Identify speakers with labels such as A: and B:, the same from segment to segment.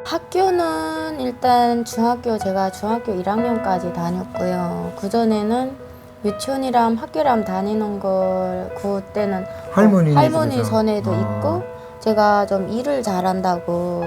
A: 학교는 일단 제가 중학교 1학년까지 다녔고요. 그전에는 유치원이랑 학교랑 다니는 걸 그때는 할머니
B: 집에서?
A: 전에도
B: 어.
A: 있고 제가 좀 일을 잘한다고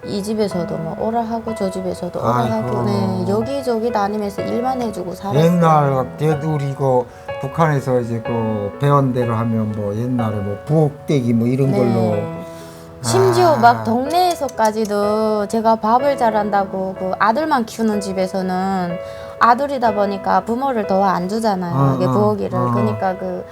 A: 이 집에서도 뭐 오라 하고 저 집에서도 오라
B: 아이고.
A: 하고 네, 여기저기 다니면서 일만 해주고 살았어요.
B: 옛날 때도 우리 이거 북한에서 이제 그 배운 대로 하면 뭐 옛날에 뭐 부엌대기 뭐 이런 걸로
A: 심지어
B: 아.
A: 막 동네에서까지도 제가 밥을 잘한다고 그 아들만 키우는 집에서는 아들이다 보니까 부모를 더 안 주잖아요. 이게 부엌일을. 그러니까 그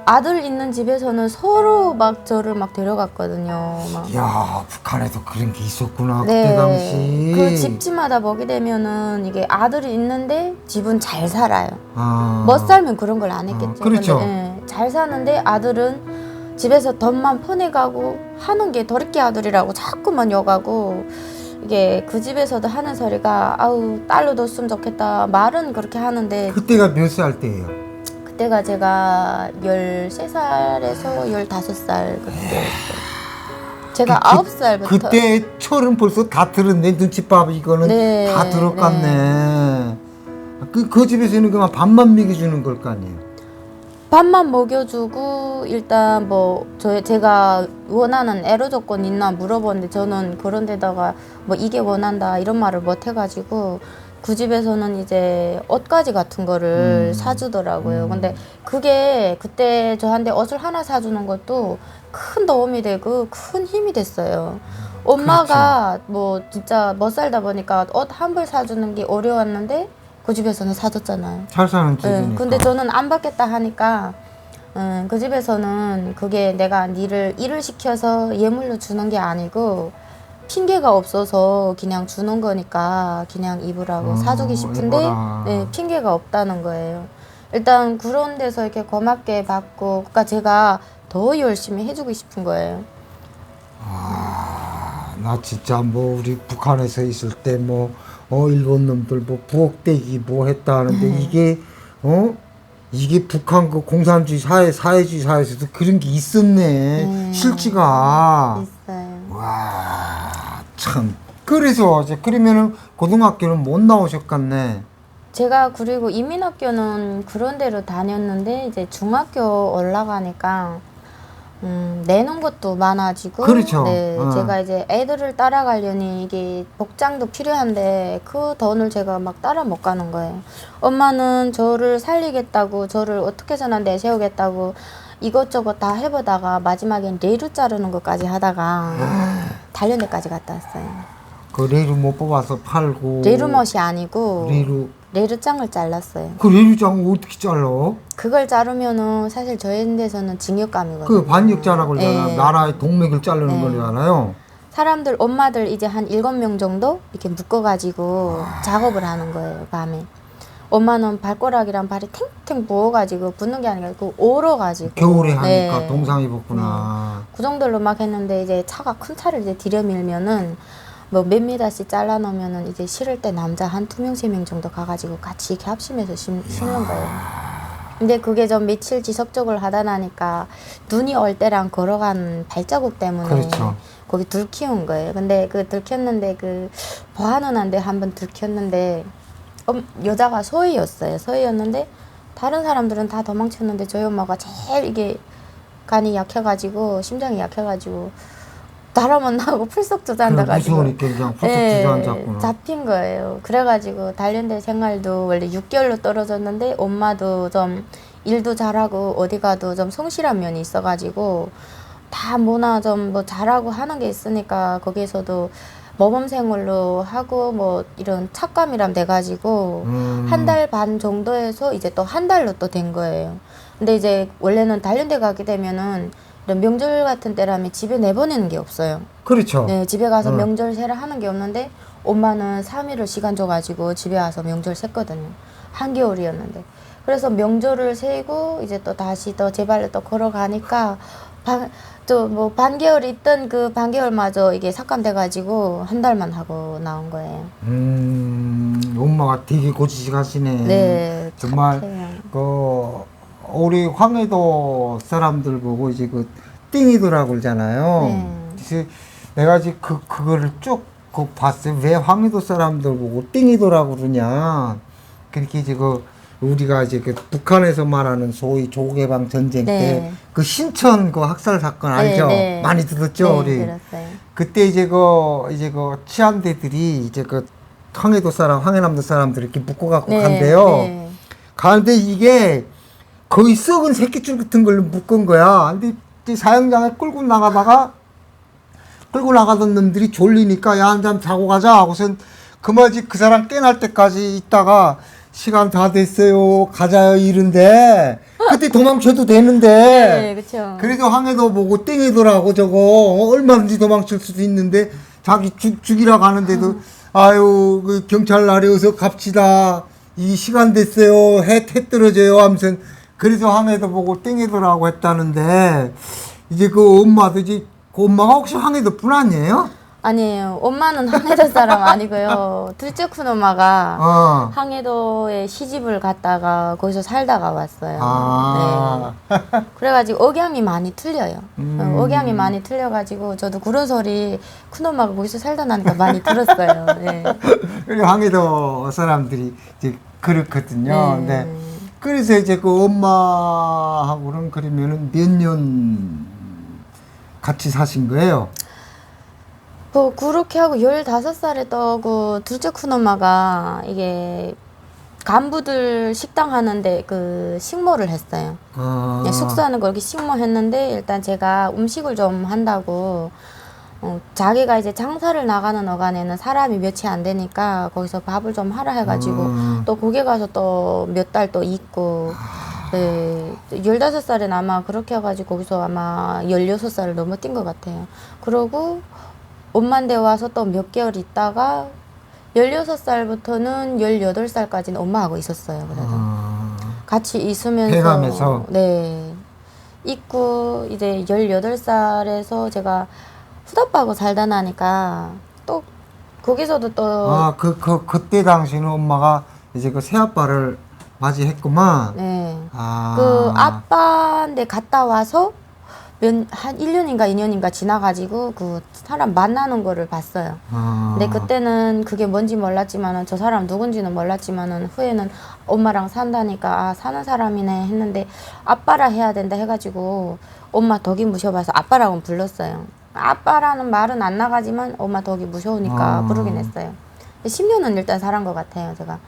A: 아들 있는 집에서는 서로 막 저를 막 데려갔거든요. 막.
B: 야 북한에도 그런 게 있었구나
A: 네.
B: 그때 당시.
A: 그 집집마다 보게 되면은 이게 아들이 있는데 집은 잘 살아요. 못 살면 그런 걸 안 했겠죠.
B: 그렇죠.
A: 근데, 잘 사는데 아들은 집에서 돈만 퍼내가고 하는 게 더럽게 아들이라고 자꾸만 욕하고 이게 그 집에서도 하는 소리가 아우 딸로 뒀으면 좋겠다 말은 그렇게 하는데
B: 그때가 몇 살 때예요?
A: 그때가 제가 13살에서 15살 그때였어요. 제가 9살부터
B: 그때 철은 벌써 다 들었네. 눈칫밥 이거는
A: 네,
B: 다 들어갔네. 그 집에서는 그만 밥만 먹여주는 걸 거 아니에요?
A: 밥만 먹여주고 일단 뭐 제가 원하는 애로 조건 있나 물어보는데 저는 그런 데다가 뭐 이게 원한다 이런 말을 못 해가지고 그 집에서는 이제 옷가지 같은 거를 사주더라고요. 근데 그게 그때 저한테 옷을 하나 사주는 것도 큰 도움이 되고 큰 힘이 됐어요. 엄마가 뭐 진짜 못 살다 보니까 옷 한 벌 사주는 게 어려웠는데 그 집에서는 사줬잖아요.
B: 잘 사는 집이니까.
A: 근데 저는 안 받겠다 하니까 그 집에서는 그게 내가 일을 시켜서 예물로 주는 게 아니고 핑계가 없어서 그냥 주는 거니까 그냥 입으라고 사주기 싶은데 네, 핑계가 없다는 거예요. 일단 그런 데서 이렇게 고맙게 받고 그러니까 제가 더 열심히 해주고 싶은 거예요.
B: 나 진짜 뭐 우리 북한에서 있을 때 뭐 일본 놈들 뭐 부엌대기 뭐 했다 하는데 이게 북한 그 공산주의 사회주의 사회에서도 그런 게 있었네. 실지가.
A: 있어요.
B: 와, 참. 그래서 이제 그러면은 고등학교는 못 나오셨겠네.
A: 제가 그리고 이민학교는 그런 데로 다녔는데 이제 중학교 올라가니까 내는 것도 많아지고
B: 그렇죠.
A: 네, 제가 이제 애들을 따라가려니 이게 복장도 필요한데 그 돈을 제가 막 따라 못 가는 거예요. 엄마는 저를 살리겠다고 저를 어떻게 해서나 내세우겠다고 이것저것 다 해보다가 마지막엔 레이루 자르는 것까지 하다가 단련대까지 갔다 왔어요.
B: 그 레이루 못 뽑아서 팔고.
A: 레이루못이 아니고
B: 레이루.
A: 레이루장을 잘랐어요.
B: 그 레이루장을 어떻게 잘라?
A: 그걸 자르면은 사실 저희 데서는 징역감이거든요.
B: 그 반역자라고 그러잖아.
A: 네.
B: 나라의 동맥을 자르는 거잖아요.
A: 사람들 엄마들 이제 한 7명 정도 이렇게 묶어가지고 작업을 하는 거예요. 밤에. 엄마는 발가락이랑 발이 탱탱 부어가지고 붓는 게 아니라 그 얼어가지고
B: 겨울에 하니까 동상 입었구나.
A: 그 정도로 막 했는데 이제 큰 차를 이제 들여밀면은 뭐 몇 미터씩 잘라놓으면은 이제 실을 때 남자 한 2명, 3명 정도 가가지고 같이 이렇게 합심해서 심는 거예요. 근데 그게 좀 며칠 지속적으로 하다 나니까 눈이 올 때랑 걸어간 발자국 때문에
B: 그렇죠.
A: 거기 들키운 거예요. 근데 그 들켰는데 그 보아누나인데 한번 들켰는데 여자가 소희였어요. 소희였는데 다른 사람들은 다 도망쳤는데 저희 엄마가 제일 이게 간이 약해가지고 심장이 약해가지고 바람은 나고 풀썩 주저앉아가지고
B: 무서우니까 그냥 풀썩 주저앉았구나.
A: 잡힌 거예요. 그래가지고 단련대 생활도 원래 6개월로 떨어졌는데 엄마도 좀 일도 잘하고 어디 가도 좀 성실한 면이 있어가지고 다 뭐나 좀 뭐 잘하고 하는 게 있으니까 거기에서도 모범생으로 하고 뭐 이런 착감이랑 돼가지고 한 달 반 정도에서 이제 또 한 달로 또 된 거예요. 근데 이제 원래는 단련대 가게 되면은 이런 명절 같은 때라면 집에 내보내는 게 없어요.
B: 그렇죠.
A: 네, 집에 가서 명절 세를 하는 게 없는데 엄마는 3일을 시간 줘가지고 집에 와서 명절 샜거든요. 한겨울이었는데. 그래서 명절을 세고 이제 또 다시 또 제 발로 또 걸어가니까 또 뭐 반개월 있던 그 반개월마저 이게 삭감돼가지고 한 달만 하고 나온 거예요.
B: 엄마가 되게 고지식하시네.
A: 네,
B: 정말
A: 착해요.
B: 그 우리 황해도 사람들 보고 이제 그 띵이더라고 그러잖아요.
A: 네.
B: 그래서 내가 이제 그거를 쭉 그거 봤어요? 왜 황해도 사람들 보고 띵이도라고 그러냐. 그렇게 이제 우리가 이제 북한에서 말하는 소위 조개방 전쟁 때
A: 네.
B: 그 신천 그 학살 사건 알죠?
A: 네.
B: 많이 들었죠,
A: 네,
B: 우리.
A: 들었어요.
B: 그때 이제 치안대들이 이제 황해도 사람, 황해남도 사람들 이렇게 묶어갖고
A: 네,
B: 간대요.
A: 네.
B: 가는데 이게 거의 썩은 새끼줄 같은 걸로 묶은 거야. 근데 이 사형장에 끌고 나가던 놈들이 졸리니까 야, 한잔 자고 가자 하고선 그마지 그 사람 깨날 때까지 있다가 시간 다 됐어요. 가자요. 이런데 그때 도망쳐도 되는데
A: 네, 그쵸.
B: 그래도 황해도 보고 땡이더라고 저거 얼마든지 도망칠 수도 있는데 자기 죽이러 가는데도 아유 그 경찰 내려서 갑시다. 이 시간 됐어요. 해 떨어져요. 하면서 그래서 황해도 보고 땡이더라고 했다는데 이제 그 엄마도 이제 그 엄마가 혹시 황해도 분 아니에요?
A: 아니에요. 엄마는 황해도 사람 아니고요. 둘째 큰 엄마가 황해도에 시집을 갔다가 거기서 살다가 왔어요.
B: 아.
A: 네. 그래가지고 억양이 많이 틀려요. 억양이 많이 틀려가지고 저도 그런 소리 큰 엄마가 거기서 살다 나니까 많이 들었어요. 네.
B: 우리 황해도 사람들이 이제 그렇거든요.
A: 네.
B: 네. 그래서 이제 그 엄마하고는 그러면은 몇 년 같이 사신 거예요?
A: 뭐 그렇게 하고 15살에 떠고 둘째 큰 엄마가 이게 간부들 식당 하는데 그 식모를 했어요. 네, 숙소하는 거 이렇게 식모했는데 일단 제가 음식을 좀 한다고 자기가 이제 장사를 나가는 어간에는 사람이 몇이 안 되니까 거기서 밥을 좀 하라 해가지고 또 거기 가서 또 몇 달 또 있고 네, 15살엔 아마 그렇게 해가지고 거기서 아마 16살을 넘어뛴 것 같아요. 그러고 엄마한테 와서 또 몇 개월 있다가 16살부터는 18살까지는 엄마하고 있었어요. 그래도 같이 있으면서
B: 해가면서?
A: 네 있고 이제 18살에서 제가 후다빠하고 살다 나니까 또 거기서도 또
B: 그때 당시는 엄마가 이제 그 새아빠를 맞이했구만.
A: 네.
B: 아.
A: 그 아빠한테 갔다 와서 한 1년인가 2년인가 지나가지고 그 사람 만나는 거를 봤어요. 근데 그때는 그게 뭔지 몰랐지만은 저 사람 누군지는 몰랐지만은 후에는 엄마랑 산다니까 아 사는 사람이네 했는데 아빠라 해야 된다 해가지고 엄마 덕이 무셔봐서 아빠라고 불렀어요. 아빠라는 말은 안 나가지만 엄마 덕이 무서우니까 부르긴 했어요. 10년은 일단 살은 것 같아요 제가.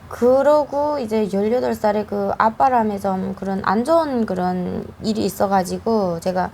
A: 그러고 이제 18살에 그 아빠람에 좀 그런 안 좋은 그런 일이 있어가지고 제가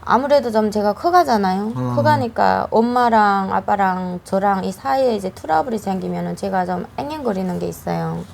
A: 아무래도 좀 제가 커가잖아요. 커가니까 엄마랑 아빠랑 저랑 이 사이에 이제 트러블이 생기면은 제가 좀 앵앵거리는 게 있어요.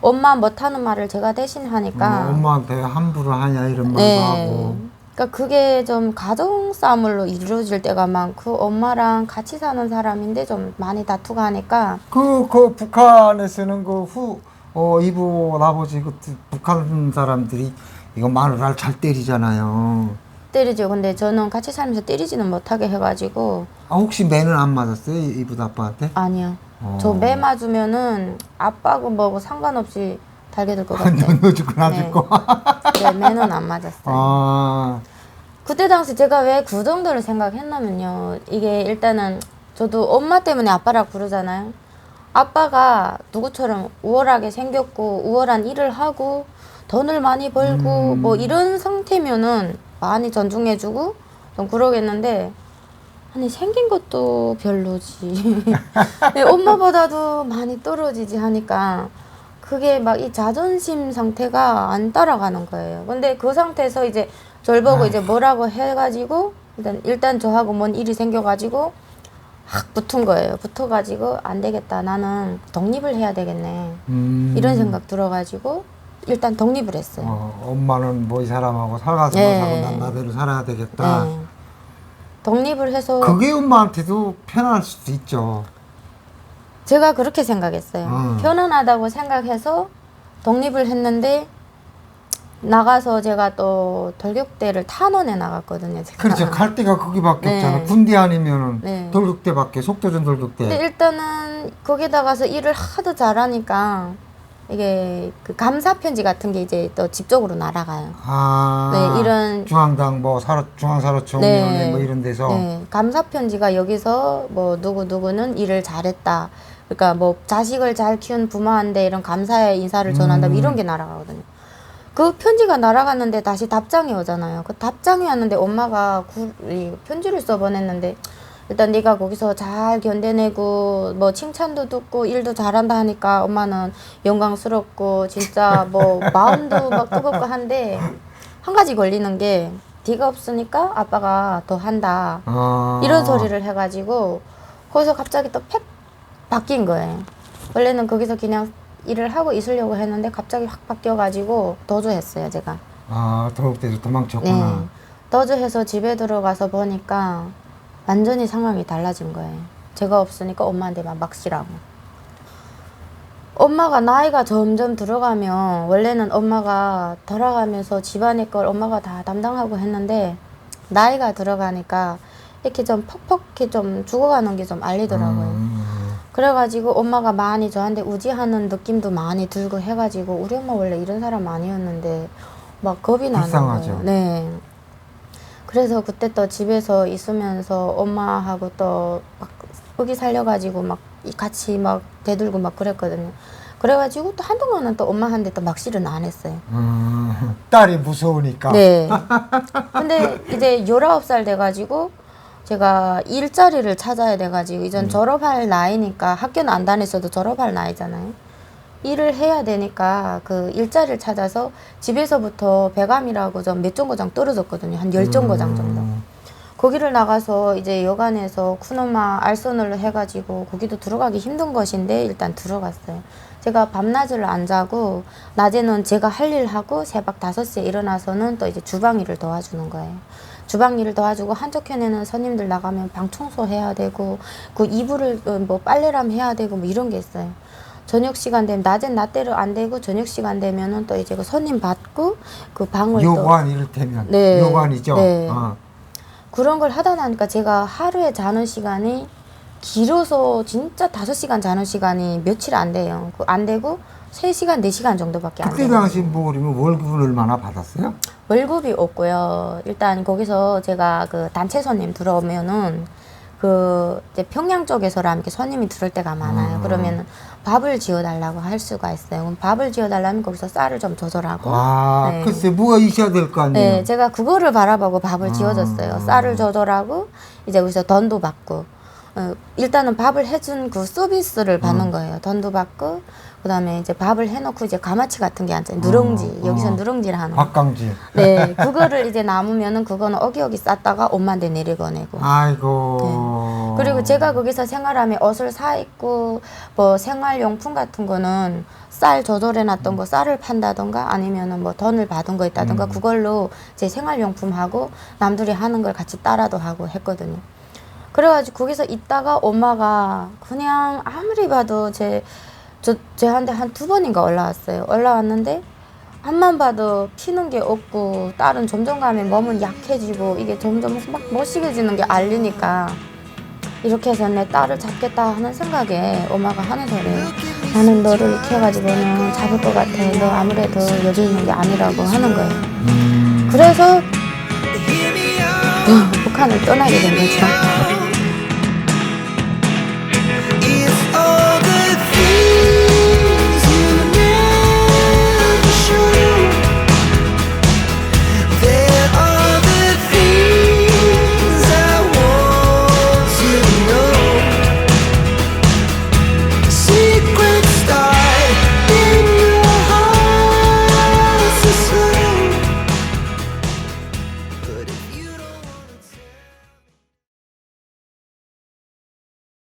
A: 엄마 못하는 말을 제가 대신 하니까
B: 엄마한테 함부로 하냐 이런 말도
A: 네.
B: 하고.
A: 그러니까 그게 좀 가정 싸움으로 이루어질 때가 많고 엄마랑 같이 사는 사람인데 좀 많이 다투고 하니까
B: 그 북한에서는 이부 아버지 북한 사람들이 이거 마누라를 잘 때리잖아요.
A: 때리죠. 근데 저는 같이 살면서 때리지는 못하게 해가지고
B: 혹시 매는 안 맞았어요? 이부 아빠한테?
A: 아니요. 저 매 맞으면은 아빠고 뭐고 상관없이 달게 될 것 같아요.
B: 너 죽고 나 죽고.
A: 네, 매는 안 맞았어요. 그때 당시 제가 왜 그 정도를 생각했냐면요. 이게 일단은 저도 엄마 때문에 아빠라고 부르잖아요. 아빠가 누구처럼 우월하게 생겼고 우월한 일을 하고 돈을 많이 벌고 뭐 이런 상태면은 많이 존중해주고 좀 그러겠는데 아니 생긴 것도 별로지. 네, 엄마보다도 많이 떨어지지 하니까 그게 막 이 자존심 상태가 안 따라가는 거예요. 근데 그 상태에서 이제 절 보고 이제 뭐라고 해가지고 일단 저하고 뭔 일이 생겨가지고 확 붙은 거예요. 붙어가지고 안 되겠다. 나는 독립을 해야 되겠네. 이런 생각 들어가지고 일단 독립을 했어요.
B: 엄마는 뭐 이 사람하고 살아서 뭐 사고 난 나대로 살아야 되겠다.
A: 네. 독립을 해서
B: 그게 엄마한테도 편할 수도 있죠.
A: 제가 그렇게 생각했어요. 편안하다고 생각해서 독립을 했는데 나가서 제가 또 돌격대를 탄원에 나갔거든요. 제가.
B: 그렇죠. 갈 데가 거기밖에
A: 네.
B: 없잖아. 군대 아니면은
A: 네.
B: 돌격대밖에 속도전 돌격대.
A: 근데 일단은 거기 나가서 일을 하도 잘하니까 이게 그 감사 편지 같은 게 이제 또 집 쪽으로 날아가요.
B: 아,
A: 네, 이런
B: 중앙당 뭐 중앙사로총위원회
A: 네,
B: 뭐 이런 데서
A: 네, 감사 편지가 여기서 뭐 누구 누구는 일을 잘했다. 그러니까 뭐 자식을 잘 키운 부모한테 이런 감사의 인사를 전한다. 이런 게 날아가거든요. 그 편지가 날아갔는데 다시 답장이 오잖아요. 그 답장이 왔는데 엄마가 이 편지를 써보냈는데 일단 네가 거기서 잘 견뎌내고 뭐 칭찬도 듣고 일도 잘한다 하니까 엄마는 영광스럽고 진짜 뭐 마음도 막 뜨겁고 한데 한 가지 걸리는 게 네가 없으니까 아빠가 더 한다. 이런 소리를 해가지고 거기서 갑자기 또 팩 바뀐 거예요. 원래는 거기서 그냥 일을 하고 있으려고 했는데 갑자기 확 바뀌어가지고 도주했어요, 제가.
B: 아, 더욱대서 도망쳤구나.
A: 네. 도주해서 집에 들어가서 보니까 완전히 상황이 달라진 거예요. 제가 없으니까 엄마한테만 막 씨라고. 엄마가 나이가 점점 들어가면 원래는 엄마가 돌아가면서 집안의 걸 엄마가 다 담당하고 했는데 나이가 들어가니까 이렇게 좀 퍽퍽히 좀 죽어가는 게 좀 알리더라고요. 그래가지고 엄마가 많이 저한테 우지하는 느낌도 많이 들고 해가지고 우리 엄마 원래 이런 사람 아니었는데 막 겁이 나는
B: 불쌍하죠.
A: 거예요. 네. 그래서 그때 또 집에서 있으면서 엄마하고 또 막 의기 살려가지고 막 같이 막 대들고 막 그랬거든요. 그래가지고 또 한동안은 또 엄마한테 또 막실은 안 했어요.
B: 딸이 무서우니까.
A: 네. 근데 이제 19살 돼가지고 제가 일자리를 찾아야 돼가지고 이전 졸업할 나이니까 학교는 안 다녔어도 졸업할 나이잖아요. 일을 해야 되니까 그 일자리를 찾아서 집에서부터 배감이라고 좀 몇 정거장 떨어졌거든요. 한 10정거장 정도. 거기를 나가서 이제 여간에서 큰엄마 알선을 해가지고 거기도 들어가기 힘든 것인데 일단 들어갔어요. 제가 밤낮을 안 자고 낮에는 제가 할 일 하고 새벽 5시에 일어나서는 또 이제 주방 일을 도와주는 거예요. 주방 일을 도와주고 한쪽편에는 손님들 나가면 방 청소해야 되고 그 이불을 뭐 빨래람 해야 되고 뭐 이런 게 있어요. 저녁 시간 되면 낮엔 낮대로 안 되고 저녁 시간 되면은 또 이제 그 손님 받고 그 방을
B: 요관 이를테면
A: 네.
B: 요관이죠.
A: 네.
B: 어.
A: 그런 걸 하다 나니까 제가 하루에 자는 시간이 길어서 진짜 5시간 자는 시간이 며칠 안 돼요. 안 되고 3시간, 4시간 정도밖에 안 돼요.
B: 그때 당시 뭐 그러면 월급은 얼마나 받았어요?
A: 월급이 없고요. 일단 거기서 제가 그 단체 손님 들어오면은 그 이제 평양 쪽에서라면 이렇게 손님이 들어올 때가 많아요. 그러면은 밥을 지어달라고 할 수가 있어요. 그럼 밥을 지어달라면 거기서 쌀을 좀 조절하고.
B: 아,
A: 네.
B: 글쎄 뭐가 있어야 될 거 아니에요.
A: 네, 제가 그거를 바라보고 밥을 지어줬어요. 쌀을 조절하고 이제 거기서 돈도 받고. 일단은 밥을 해준 그 서비스를 받는 거예요. 돈도 받고 그다음에 이제 밥을 해놓고 이제 가마치 같은 게 앉아요. 누룽지. 여기서 누룽지를 하는 거.
B: 밥강지.
A: 네, 그거를 이제 남으면은 그거는 어기어기 쌌다가 엄마한테 내리고내고.
B: 아이고.
A: 그리고 제가 거기서 생활하면 옷을 사 입고 뭐 생활용품 같은 거는 쌀 조절해놨던 거 쌀을 판다던가 아니면은 뭐 돈을 받은 거 있다던가 그걸로 제 생활용품하고 남들이 하는 걸 같이 따라도 하고 했거든요. 그래가지고 거기서 있다가 엄마가 그냥 아무리 봐도 제한테 한 2번인가 올라왔어요. 올라왔는데 앞만 봐도 피는 게 없고 딸은 점점 가면 몸은 약해지고 이게 점점 막 머시게지는 게 알리니까 이렇게 해서 내 딸을 잡겠다 하는 생각에 엄마가 하는 소리예요. 나는 너를 키워가지고는 잡을 것 같아. 너 아무래도 여기 있는 게 아니라고 하는 거예요. 그래서 북한을 떠나게 된 거죠.